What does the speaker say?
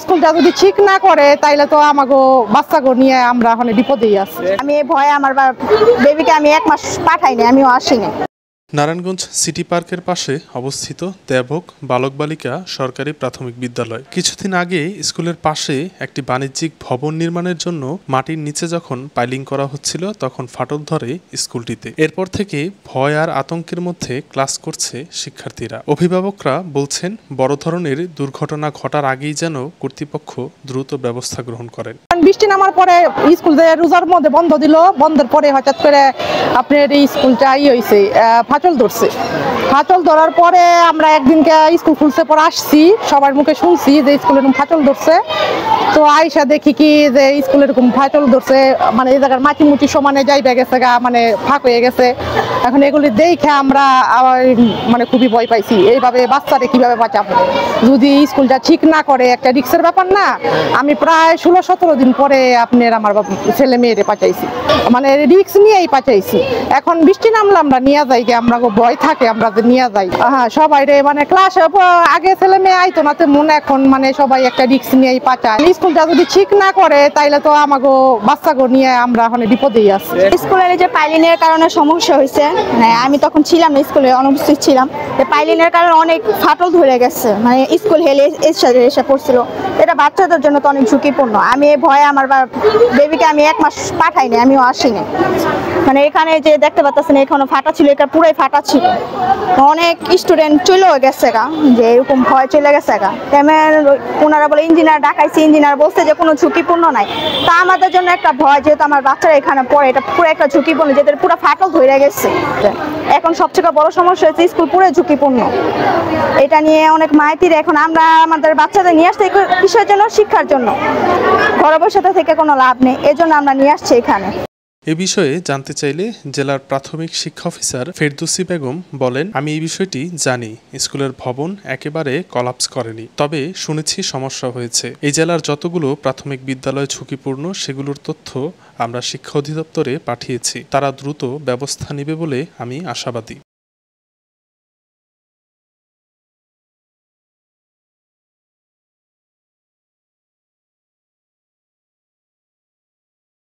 স্কুলটা যদি ঠিক না করে তাইলে তো আমাকে বাচ্চাকে নিয়ে আমরা এখন বিপদেই আছি। আমি ভয়ে আমার বেবিকে আমি 1 মাস পাঠাইনি, আমিও আসিনি। নারায়ণগঞ্জ সিটি পার্কের পাশে অবস্থিত দেবক বালক বালিকা সরকারি প্রাথমিক বিদ্যালয়। কিছুদিন আগে স্কুলের পাশে একটি বাণিজ্যিক ভবন নির্মাণের জন্য মাটির নিচে যখন পাইলিং করা হচ্ছিল তখন ফাটল ধরে স্কুলটিতে। এরপর থেকে ভয় আর আতঙ্কের মধ্যে ক্লাস করছে শিক্ষার্থীরা। অভিভাবকরা বলছেন বড় ধরনের দুর্ঘটনা ঘটার আগেই যেন কর্তৃপক্ষ দ্রুত ব্যবস্থা গ্রহণ করেন। বৃষ্টি নামার পরে স্কুল রোজার মধ্যে বন্ধ দিল, বন্ধের পরে হঠাৎ করে আপনার এই স্কুলটা হয়েছে ফাটল ধরছে। ফাটল ধরার পরে আমরা একদিনকে স্কুল খুলছে পরে আসছি, সবার মুখে শুনছি যে স্কুলে এরকম ফাটল ধরছে। তো আইসা দেখি কি যে স্কুলে এরকম ফাটল ধরছে, মানে এই জায়গার মাটি মুটি সমানে যাইবে গেছে গা, মানে ফাঁক হয়ে গেছে। এখন এগুলি দেখে আমরা মানে খুবই ভয় পাইছি, এইভাবে বাচ্চারে কিভাবে বাঁচাবো যদি স্কুলটা ঠিক না করে। একটা রিক্সের ব্যাপার না। আমি প্রায় 16-17 দিন পরে আপনার আমার ছেলে মেয়েরে পাঠাইছি, মানে রিক্স নিয়েই পাঠাইছি। এখন বৃষ্টি নামলে আমরা নিয়ে যাই, আমরা ভয় থাকে আমরা নিয়ে যাই। হ্যাঁ, সবাই রে মানে ক্লাস আগে ছেলে মেয়ে আইতো না তেমন, এখন মানে সবাই একটা রিক্স নিয়েই পাঠায়। স্কুলটা যদি ঠিক না করে তাইলে তো আমাকে বাচ্চাকে নিয়ে আমরা এখন বিপদেই আছি। স্কুলের যে পাইলিনের কারণে সমস্যা হয়েছে, মানে আমি তখন ছিলাম না, স্কুলে অনুপস্থিত ছিলাম। পাইলিনের কারণে অনেক ফাটল ধরে গেছে, মানে স্কুল হেলে এসে পড়ছিল। এটা বাচ্চাদের জন্য তো অনেক ঝুঁকিপূর্ণ। আমি ভয়ে আমার বেবিকে আমি 1 মাস পাঠাইনি, আমিও আসিনি। মানে এখানে যে দেখতে পাচ্ছেন এখানে ফাটা ছিল, এটা পুরাই ফাটা ছিল। অনেক স্টুডেন্ট চলেও গেছে গা, যে এরকম ভয় চলে গেছে গা। ওনারা বলে ইঞ্জিনিয়ার ডাকাইছে, ইঞ্জিনিয়ার বলছে যে কোনো ঝুঁকিপূর্ণ নাই। তা আমাদের জন্য একটা ভয়, যেহেতু আমার বাচ্চারা এখানে পড়ে, এটা পুরো একটা ঝুঁকিপূর্ণ, যেদের পুরো ফাটল ধরে গেছে। এখন সবচেয়ে বড় সমস্যা হচ্ছে স্কুল পুরো ঝুঁকিপূর্ণ। এটা নিয়ে অনেক মাইতির। এখন আমরা আমাদের বাচ্চাদের নিয়ে আসছি কিসের জন্য? শিক্ষার জন্য। ঘরে বসে থেকে কোনো লাভ নেই, এজন্য আমরা নিয়ে আসছি এখানে। এ বিষয়ে জানতে চাইলে জেলার প্রাথমিক শিক্ষা অফিসার ফেরদৌসী বেগম বলেন, আমি এই বিষয়টি জানি, স্কুলের ভবন একেবারে কলাপস করেনি, তবে শুনেছি সমস্যা হয়েছে। এই জেলার যতগুলো প্রাথমিক বিদ্যালয় ঝুঁকিপূর্ণ সেগুলোর তথ্য আমরা শিক্ষা অধিদপ্তরে পাঠিয়েছি, তারা দ্রুত ব্যবস্থা নেবে বলে আমি আশাবাদী।